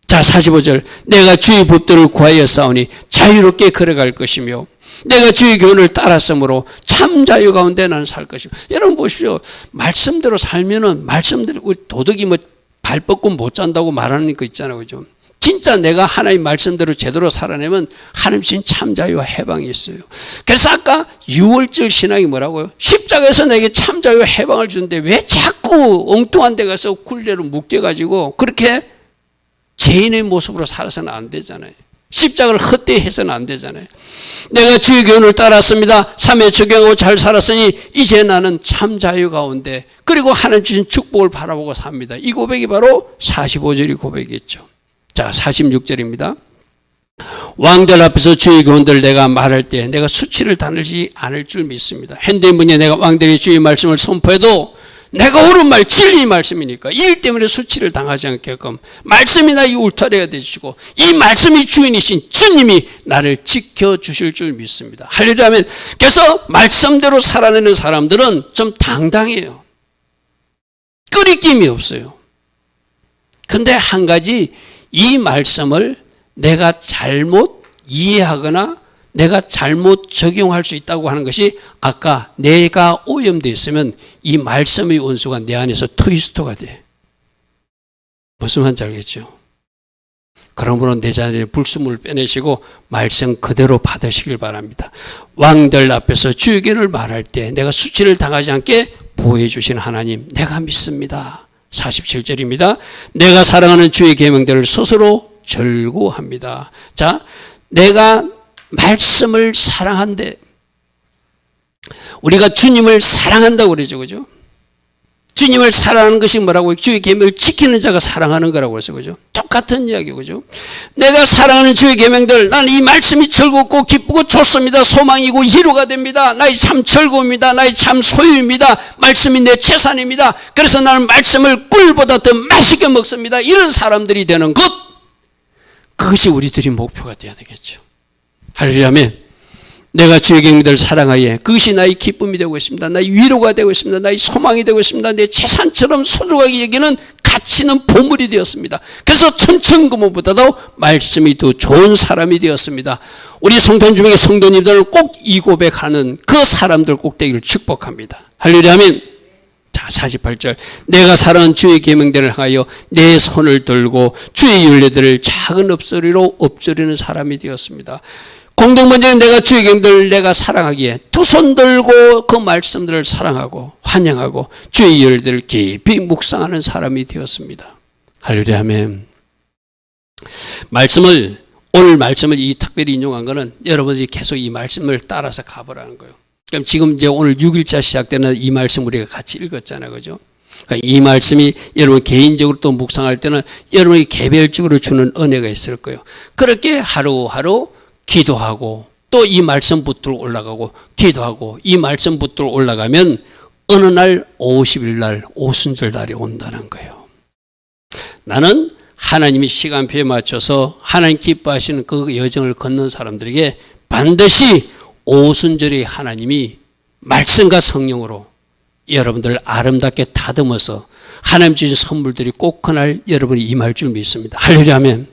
자 45절 내가 주의 법도를 구하여 싸우니 자유롭게 걸어갈 것이며 내가 주의 교훈을 따랐으므로 참 자유 가운데 나는 살 것이고. 여러분 보십시오. 말씀대로 살면은 말씀대로 우리 도덕이 뭐 발 뻗고 못 잔다고 말하는 거 있잖아요. 그죠? 진짜 내가 하나님 말씀대로 제대로 살아내면 하나님 주신 참 자유와 해방이 있어요. 그래서 아까 유월절 신앙이 뭐라고요? 십자가에서 내게 참 자유와 해방을 주는데 왜 자꾸 엉뚱한 데 가서 굴레로 묶여가지고 그렇게 죄인의 모습으로 살아서는 안 되잖아요. 십자가를 헛되이 해서는 안 되잖아요. 내가 주의 교훈을 따랐습니다. 삶에 적용하고 잘 살았으니 이제 나는 참 자유 가운데 그리고 하나님 주신 축복을 바라보고 삽니다. 이 고백이 바로 45절이 고백이겠죠. 자 46절입니다. 왕들 앞에서 주의 교훈들을 내가 말할 때 내가 수치를 당하지 않을 줄 믿습니다. 현대인분에 내가 왕들의 주의 말씀을 선포해도 내가 옳은 말, 진리의 말씀이니까 이 일 때문에 수치를 당하지 않게끔 말씀이 나의 울타리가 되시고 이 말씀이 주인이신 주님이 나를 지켜주실 줄 믿습니다. 할렐루야 하면 그래서 말씀대로 살아내는 사람들은 좀 당당해요. 끄리낌이 없어요. 근데 한 가지 이 말씀을 내가 잘못 이해하거나 내가 잘못 적용할 수 있다고 하는 것이 아까 내가 오염되어 있으면 이 말씀의 원수가 내 안에서 트위스터가 돼. 무슨 말인지 알겠죠? 그러므로 내 자리에 불순물을 빼내시고 말씀 그대로 받으시길 바랍니다. 왕들 앞에서 주의 교훈을 말할 때 내가 수치를 당하지 않게 보호해 주신 하나님 내가 믿습니다. 47절입니다. 내가 사랑하는 주의 계명들을 스스로 절구합니다. 자, 내가 말씀을 사랑한대. 우리가 주님을 사랑한다고 그러죠. 그죠? 주님을 사랑하는 것이 뭐라고? 주의 계명을 지키는 자가 사랑하는 거라고 그래서 그죠? 똑같은 이야기고 그죠? 내가 사랑하는 주의 계명들 나는 이 말씀이 즐겁고 기쁘고 좋습니다. 소망이고 위로가 됩니다. 나의 참 즐거움입니다. 나의 참 소유입니다. 말씀이 내 재산입니다. 그래서 나는 말씀을 꿀보다 더 맛있게 먹습니다. 이런 사람들이 되는 것 그것이 우리들이 목표가 되어야 되겠죠. 할렐루야 아멘. 내가 주의 계명들을 사랑하여 그것이 나의 기쁨이 되고 있습니다. 나의 위로가 되고 있습니다. 나의 소망이 되고 있습니다. 내 재산처럼 소중하게 여기는 가치 있는 보물이 되었습니다. 그래서 천천금보다도 말씀이 더 좋은 사람이 되었습니다. 우리 성도 중에 성도님들은 꼭 이 고백하는 그 사람들 꼭 되기를 축복합니다. 할렐루야 아멘. 자 48절 내가 사랑하는 주의 계명들을 향하여 내 손을 들고 주의 윤례들을 작은 엎소리로 엎조리는 사람이 되었습니다. 공동번제는 내가 주의 계명들을 내가 사랑하기에 두 손 들고 그 말씀들을 사랑하고 환영하고 주의 윤례들을 깊이 묵상하는 사람이 되었습니다. 할렐루야 아멘. 오늘 말씀을 이 특별히 인용한 거는 여러분들이 계속 이 말씀을 따라서 가보라는 거예요. 그럼 지금 이제 오늘 6일차 시작되는 이 말씀 우리가 같이 읽었잖아요. 그죠? 그러니까 이 말씀이 여러분 개인적으로 또 묵상할 때는 여러분이 개별적으로 주는 은혜가 있을 거예요. 그렇게 하루하루 기도하고 또 이 말씀 붙들어 올라가고 기도하고 이 말씀 붙들어 올라가면 어느 날 50일 날 오순절 날이 온다는 거예요. 나는 하나님이 시간표에 맞춰서 하나님 기뻐하시는 그 여정을 걷는 사람들에게 반드시 오순절에 하나님이 말씀과 성령으로 여러분들을 아름답게 다듬어서 하나님 주신 선물들이 꼭 그날 여러분이 임할 줄 믿습니다. 할렐루야 아멘.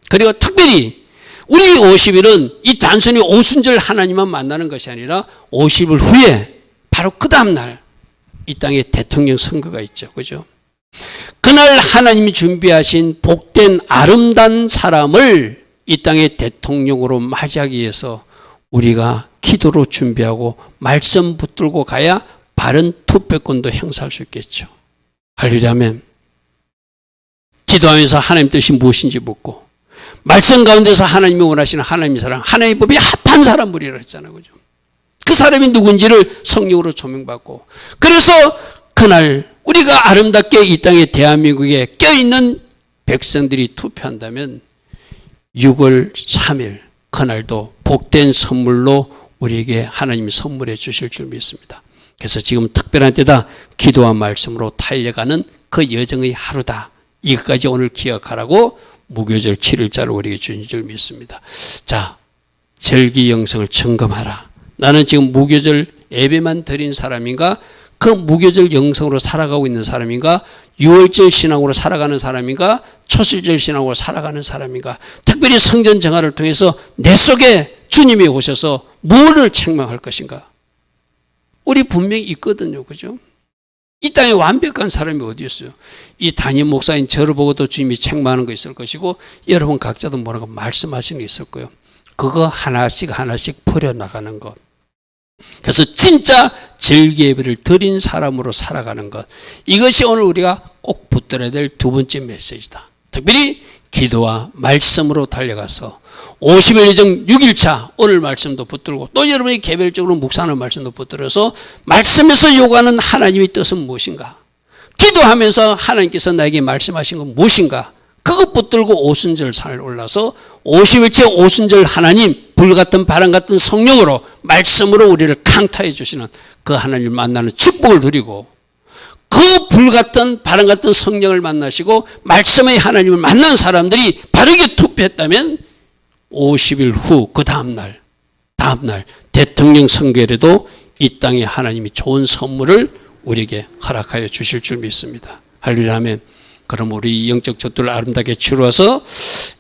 그리고 특별히 우리 50일은 이 단순히 오순절 하나님만 만나는 것이 아니라 50일 후에 바로 그 다음날 이 땅에 대통령 선거가 있죠. 그죠? 그날 하나님이 준비하신 복된 아름다운 사람을 이 땅의 대통령으로 맞이하기 위해서 우리가 기도로 준비하고 말씀 붙들고 가야 바른 투표권도 행사할 수 있겠죠. 할렐루야면 기도하면서 하나님 뜻이 무엇인지 묻고 말씀 가운데서 하나님이 원하시는 하나님의 사랑, 하나님의 법이 합한 사람들이라 했잖아요. 그죠? 그 사람이 누군지를 성령으로 조명받고 그래서 그날 우리가 아름답게 이 땅에 대한민국에 껴있는 백성들이 투표한다면 6월 3일 그날도 복된 선물로 우리에게 하나님이 선물해 주실 줄 믿습니다. 그래서 지금 특별한 때다 기도와 말씀으로 달려가는 그 여정의 하루다. 이것까지 오늘 기억하라고 무교절 7일자를 우리에게 주신 줄 믿습니다. 자, 절기 영성을 점검하라. 나는 지금 무교절 예배만 드린 사람인가? 그 무교절 영성으로 살아가고 있는 사람인가? 6월절 신앙으로 살아가는 사람인가? 초실절 신앙으로 살아가는 사람인가? 특별히 성전 정화를 통해서 내 속에 주님이 오셔서 뭐를 책망할 것인가? 우리 분명히 있거든요. 그죠? 이 땅에 완벽한 사람이 어디 있어요? 이 담임 목사인 저를 보고도 주님이 책망하는 거 있을 것이고 여러분 각자도 뭐라고 말씀하시는 게 있을 거예요. 그거 하나씩 하나씩 풀어나가는 것. 그래서 진짜 절기 예배를 드린 사람으로 살아가는 것. 이것이 오늘 우리가 꼭 붙들어야 될 두 번째 메시지다. 특별히 기도와 말씀으로 달려가서 50일 예정 6일차 오늘 말씀도 붙들고 또 여러분이 개별적으로 묵상하는 말씀도 붙들어서 말씀에서 요구하는 하나님의 뜻은 무엇인가? 기도하면서 하나님께서 나에게 말씀하신 건 무엇인가? 그것 붙들고 오순절 산을 올라서 50일째 오순절 하나님 불같은 바람 같은 성령으로 말씀으로 우리를 강타해 주시는 그 하나님을 만나는 축복을 누리고 그 불같은 바람 같은 성령을 만나시고 말씀의 하나님을 만난 사람들이 바르게 투표했다면 50일 후 그 다음날 대통령 선거에도 이 땅에 하나님이 좋은 선물을 우리에게 허락하여 주실 줄 믿습니다. 할렐루야 하면 그럼 우리 영적 젖들을 아름답게 치루어서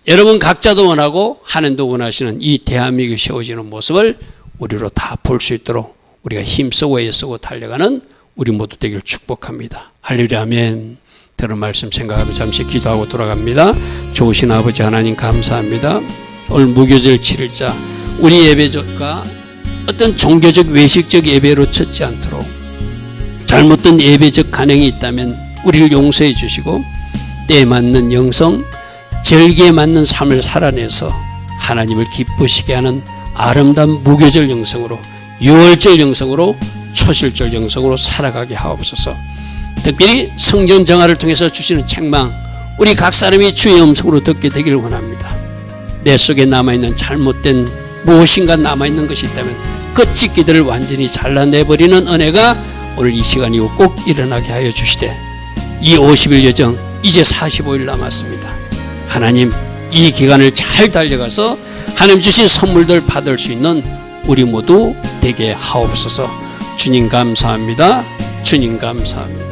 여러분 각자도 원하고 하나님도 원하시는 이 대한민국이 세워지는 모습을 우리로 다 볼 수 있도록 우리가 힘쓰고 애쓰고 달려가는 우리 모두 되기를 축복합니다. 할렐루야 아멘. 들은 말씀 생각하며 잠시 기도하고 돌아갑니다. 좋으신 아버지 하나님 감사합니다. 오늘 무교절 7일자 우리 예배가 어떤 종교적 외식적 예배로 쳤지 않도록 잘못된 예배적 간행이 있다면 우리를 용서해 주시고 때에 맞는 영성, 절기에 맞는 삶을 살아내서 하나님을 기쁘시게 하는 아름다운 무교절 영성으로 6월절 영성으로 초실절 영성으로 살아가게 하옵소서. 특별히 성전 정화를 통해서 주시는 책망 우리 각 사람이 주의 음성으로 듣게 되기를 원합니다. 내 속에 남아있는 잘못된 무엇인가 남아있는 것이 있다면 그 찢기들을 완전히 잘라내버리는 은혜가 오늘 이 시간 이후 꼭 일어나게 하여 주시되 이 50일 여정 이제 45일 남았습니다. 하나님 이 기간을 잘 달려가서 하나님 주신 선물들 받을 수 있는 우리 모두 되게 하옵소서. 주님 감사합니다. 주님 감사합니다.